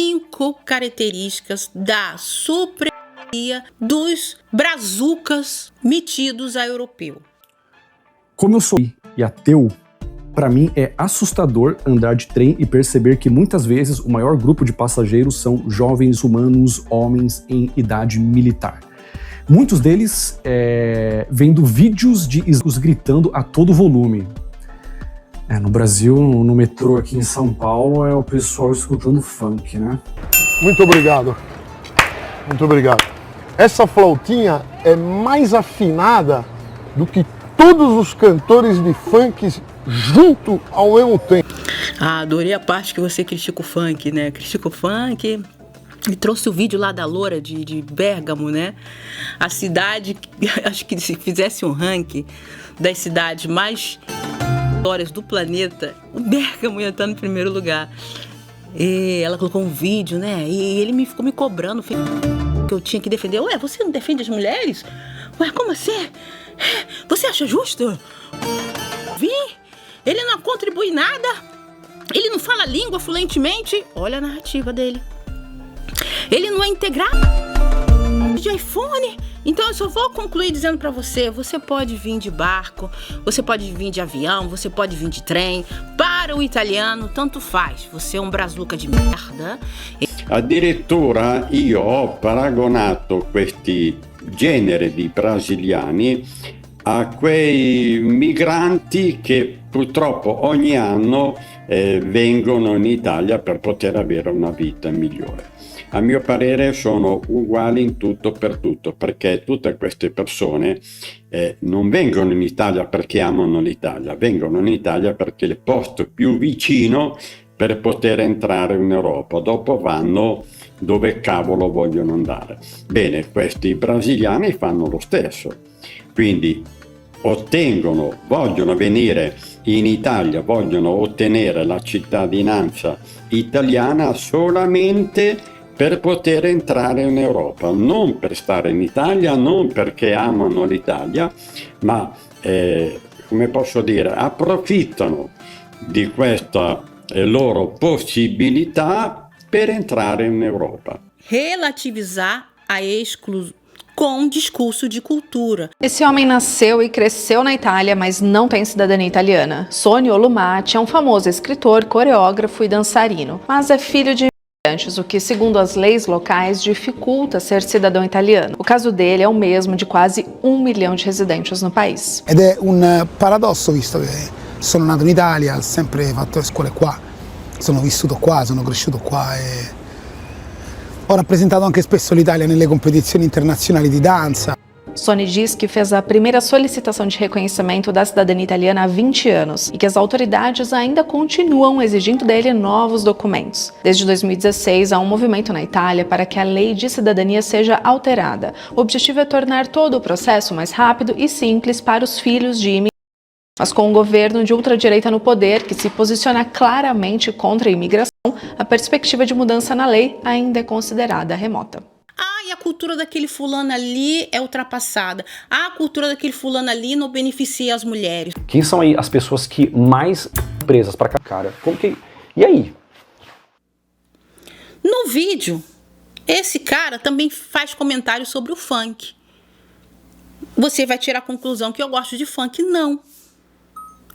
5 características da supremacia dos brazucas metidos a europeu. Como eu sou e ateu, para mim é assustador andar de trem e perceber que muitas vezes o maior grupo de passageiros são jovens humanos, homens em idade militar. Muitos deles vendo vídeos de os gritando a todo volume. No Brasil, no metrô aqui em São Paulo, é o pessoal escutando funk, né? Muito obrigado. Muito obrigado. Essa flautinha é mais afinada do que todos os cantores de funk junto ao mesmo tempo. Adorei a parte que você critica o funk, né? Critica o funk e trouxe o vídeo lá da loura de Bérgamo, né? A cidade, acho que se fizesse um ranking das cidades mais histórias do planeta, o Bérgamo ia estar no primeiro lugar. E ela colocou um vídeo, né? E ele ficou me cobrando que eu tinha que defender. Ué, você não defende as mulheres? Ué, como assim? Você acha justo? Ele não contribui em nada? Ele não fala língua fluentemente? Olha a narrativa dele. Ele não é integrado de iPhone? Então eu só vou concluir dizendo pra você, você pode vir de barco, você pode vir de avião, você pode vir de trem. Para o italiano, tanto faz. Você é um brazuca de merda. Addirittura io ho paragonato questi generi di brasiliani a quei migranti che purtroppo ogni anno vengono in Italia per poter avere una vita migliore. A mio parere sono uguali in tutto per tutto, perché tutte queste persone non vengono in Italia perché amano l'Italia, vengono in Italia perché è il posto più vicino per poter entrare in Europa, dopo vanno dove cavolo vogliono andare. Bene, questi brasiliani fanno lo stesso, quindi vogliono venire in Italia, vogliono ottenere la cittadinanza italiana solamente per poter entrare in Europa, non per stare in Italia, non perché amano l'Italia, ma come posso dire, approfittano di questa loro possibilità per entrare in Europa. Relativizar a exclusão com discurso de cultura. Esse homem nasceu e cresceu na Itália, mas não tem cidadania italiana. Sonny Olumati é um famoso escritor, coreógrafo e dançarino, mas é filho de imigrantes, o que, segundo as leis locais, dificulta ser cidadão italiano. O caso dele é o mesmo de quase 1 milhão de residentes no país. Ed è un paradosso, visto che sono nato in Italia, ho sempre fatto le scuole qua, sono vissuto qua, sono cresciuto qua e ho rappresentato anche spesso l'Italia nelle competizioni internazionali di danza. Sonny diz que fez a primeira solicitação de reconhecimento da cidadania italiana há 20 anos e que as autoridades ainda continuam exigindo dele novos documentos. Desde 2016, há um movimento na Itália para que a lei de cidadania seja alterada. O objetivo é tornar todo o processo mais rápido e simples para os filhos de imigrantes. Mas com um governo de ultradireita no poder, que se posiciona claramente contra a imigração, a perspectiva de mudança na lei ainda é considerada remota. E a cultura daquele fulano ali é ultrapassada. A cultura daquele fulano ali não beneficia as mulheres. Quem são aí as pessoas que mais presas para cara? Como que... E aí? No vídeo, esse cara também faz comentários sobre o funk. Você vai tirar a conclusão que eu gosto de funk? Não.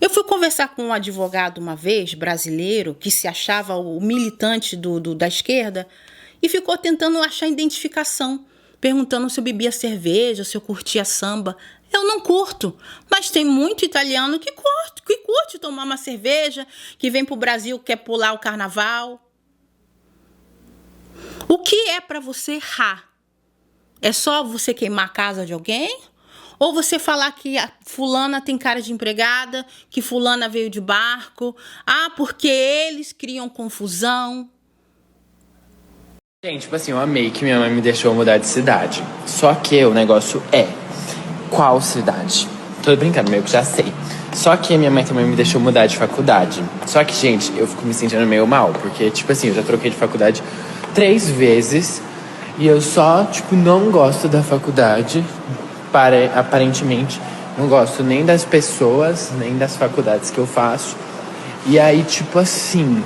Eu fui conversar com um advogado uma vez, brasileiro, que se achava o militante da esquerda, e ficou tentando achar identificação, perguntando se eu bebia cerveja, se eu curtia samba. Eu não curto, mas tem muito italiano que curte tomar uma cerveja, que vem pro Brasil, quer pular o carnaval. O que é para você errar? É só você queimar a casa de alguém? Ou você falar que a fulana tem cara de empregada, que fulana veio de barco, porque eles criam confusão? Gente, tipo assim, eu amei que minha mãe me deixou mudar de cidade. Só que o negócio é, qual cidade? Tô brincando, meio que já sei. Só que minha mãe também me deixou mudar de faculdade. Só que, gente, eu fico me sentindo meio mal, porque, tipo assim, eu já troquei de faculdade 3 vezes e eu só, tipo, não gosto da faculdade, aparentemente. Não gosto nem das pessoas, nem das faculdades que eu faço. E aí, tipo assim,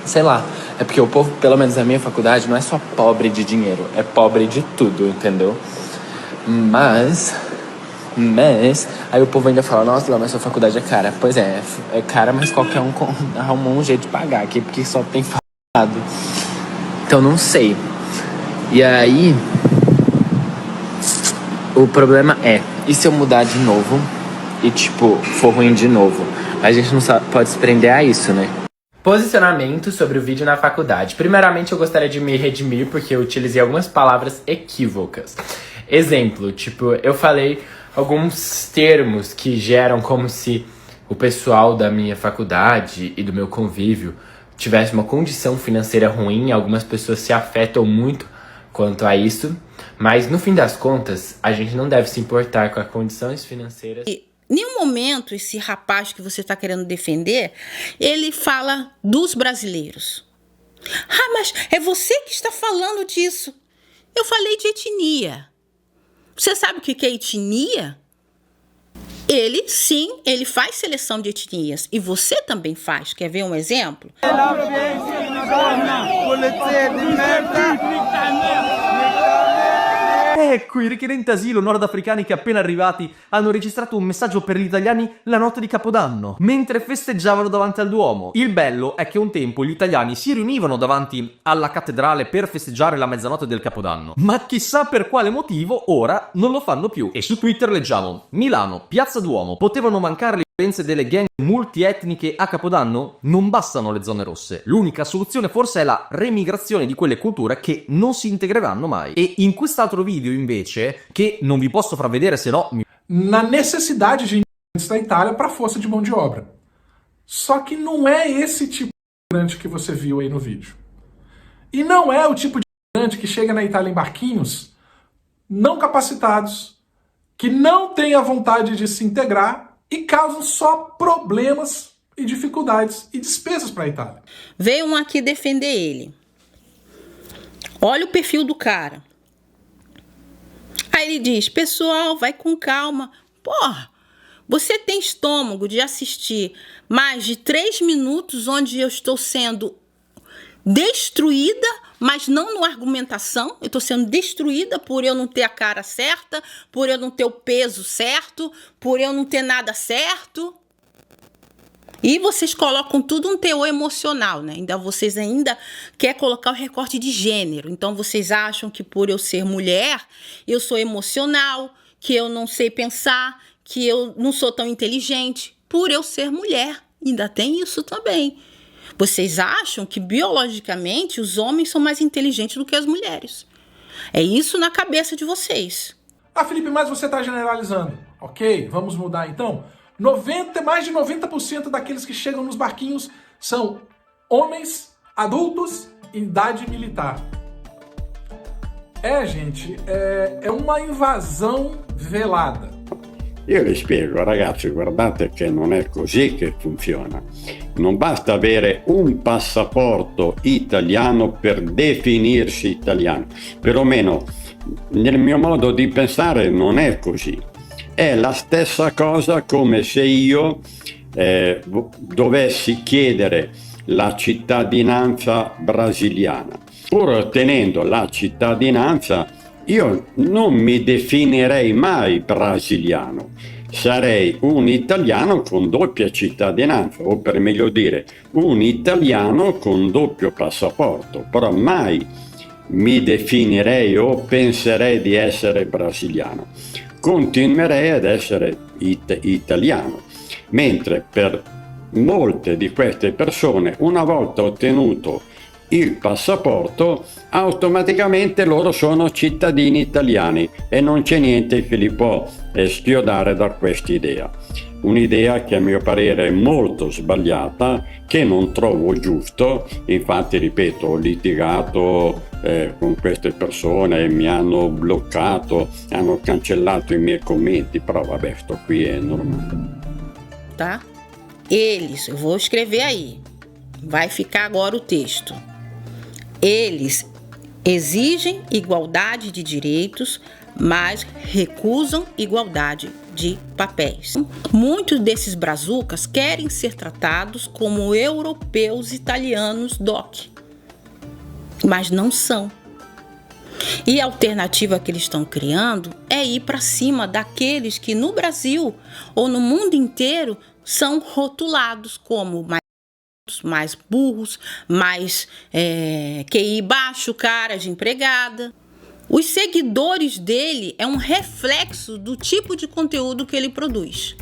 sei lá, É porque o povo, pelo menos na minha faculdade, não é só pobre de dinheiro, é pobre de tudo, entendeu? Mas aí o povo ainda fala, nossa, lá, mas sua faculdade é cara. Pois é cara, mas qualquer um arrumou um jeito de pagar aqui, porque só tem falado. Então não sei. E aí, o problema é, e se eu mudar de novo e, tipo, for ruim de novo? A gente não pode se prender a isso, né? Posicionamento sobre o vídeo na faculdade. Primeiramente, eu gostaria de me redimir porque eu utilizei algumas palavras equívocas. Exemplo, tipo, eu falei alguns termos que geram como se o pessoal da minha faculdade e do meu convívio tivesse uma condição financeira ruim. Algumas pessoas se afetam muito quanto a isso, mas no fim das contas, a gente não deve se importar com as condições financeiras. Em nenhum momento esse rapaz que você está querendo defender, ele fala dos brasileiros. Ah, mas é você que está falando disso. Eu falei de etnia. Você sabe o que é etnia? Ele, sim, ele faz seleção de etnias. E você também faz. Quer ver um exemplo? Ecco, i richiedenti asilo nordafricani che appena arrivati hanno registrato un messaggio per gli italiani la notte di Capodanno, mentre festeggiavano davanti al Duomo. Il bello è che un tempo gli italiani si riunivano davanti alla cattedrale per festeggiare la mezzanotte del Capodanno, ma chissà per quale motivo ora non lo fanno più. E su Twitter leggiamo: Milano, Piazza Duomo, potevano mancare le violenze delle gang multietniche a Capodanno? Non bastano le zone rosse. L'unica soluzione forse è la remigrazione di quelle culture che non si integreranno mai. E in quest'altro video invece, che non vi posso far vedere se no... Na necessidade de imigrantes da Itália para força de mão de obra. Só que não é esse tipo de imigrante que você viu aí no vídeo. E não é o tipo de imigrante que chega na Itália em barquinhos não capacitados, que não tem a vontade de se integrar e causam só problemas e dificuldades e despesas para a Itália. Veio um aqui defender ele. Olha o perfil do cara. Aí ele diz, pessoal, vai com calma. Porra, você tem estômago de assistir mais de 3 minutos onde eu estou sendo destruída, mas não na argumentação. Eu estou sendo destruída por eu não ter a cara certa, por eu não ter o peso certo, por eu não ter nada certo. E vocês colocam tudo um teor emocional, né? Vocês ainda querem colocar o recorte de gênero. Então vocês acham que por eu ser mulher, eu sou emocional, que eu não sei pensar, que eu não sou tão inteligente. Por eu ser mulher, ainda tem isso também. Vocês acham que biologicamente os homens são mais inteligentes do que as mulheres. É isso na cabeça de vocês. Ah, Felipe, mas você está generalizando. Ok, vamos mudar então. Mais de 90% daqueles que chegam nos barquinhos são homens adultos em idade militar. Gente, é uma invasão velada. Io vi spiego, ragazzi, guardate che non è così che funziona. Non basta avere un passaporto italiano per definirsi italiano. Perlomeno nel mio modo di pensare non è così. È la stessa cosa come se io dovessi chiedere la cittadinanza brasiliana. Pur ottenendo la cittadinanza, io non mi definirei mai brasiliano, sarei un italiano con doppia cittadinanza, o per meglio dire, un italiano con doppio passaporto, però mai mi definirei o penserei di essere brasiliano. Continuerei ad essere italiano, mentre per molte di queste persone, una volta ottenuto il passaporto, automaticamente loro sono cittadini italiani e non c'è niente che li può schiodare da questa idea. Un'idea che a mio parere è molto sbagliata, che non trovo giusto. Infatti, ripeto, ho litigato con queste persone, mi hanno bloccato, hanno cancellato i miei commenti, però vabbè, sto qui è normale. Tá? Eles, eu vou escrever aí, vai ficar agora o texto. Eles exigem igualdade de direitos, mas recusam igualdade de papéis. Muitos desses brazucas querem ser tratados como europeus italianos DOC. mas não são. E a alternativa que eles estão criando é ir para cima daqueles que no Brasil ou no mundo inteiro são rotulados como mais burros, mais QI baixo, cara de empregada. Os seguidores dele é um reflexo do tipo de conteúdo que ele produz.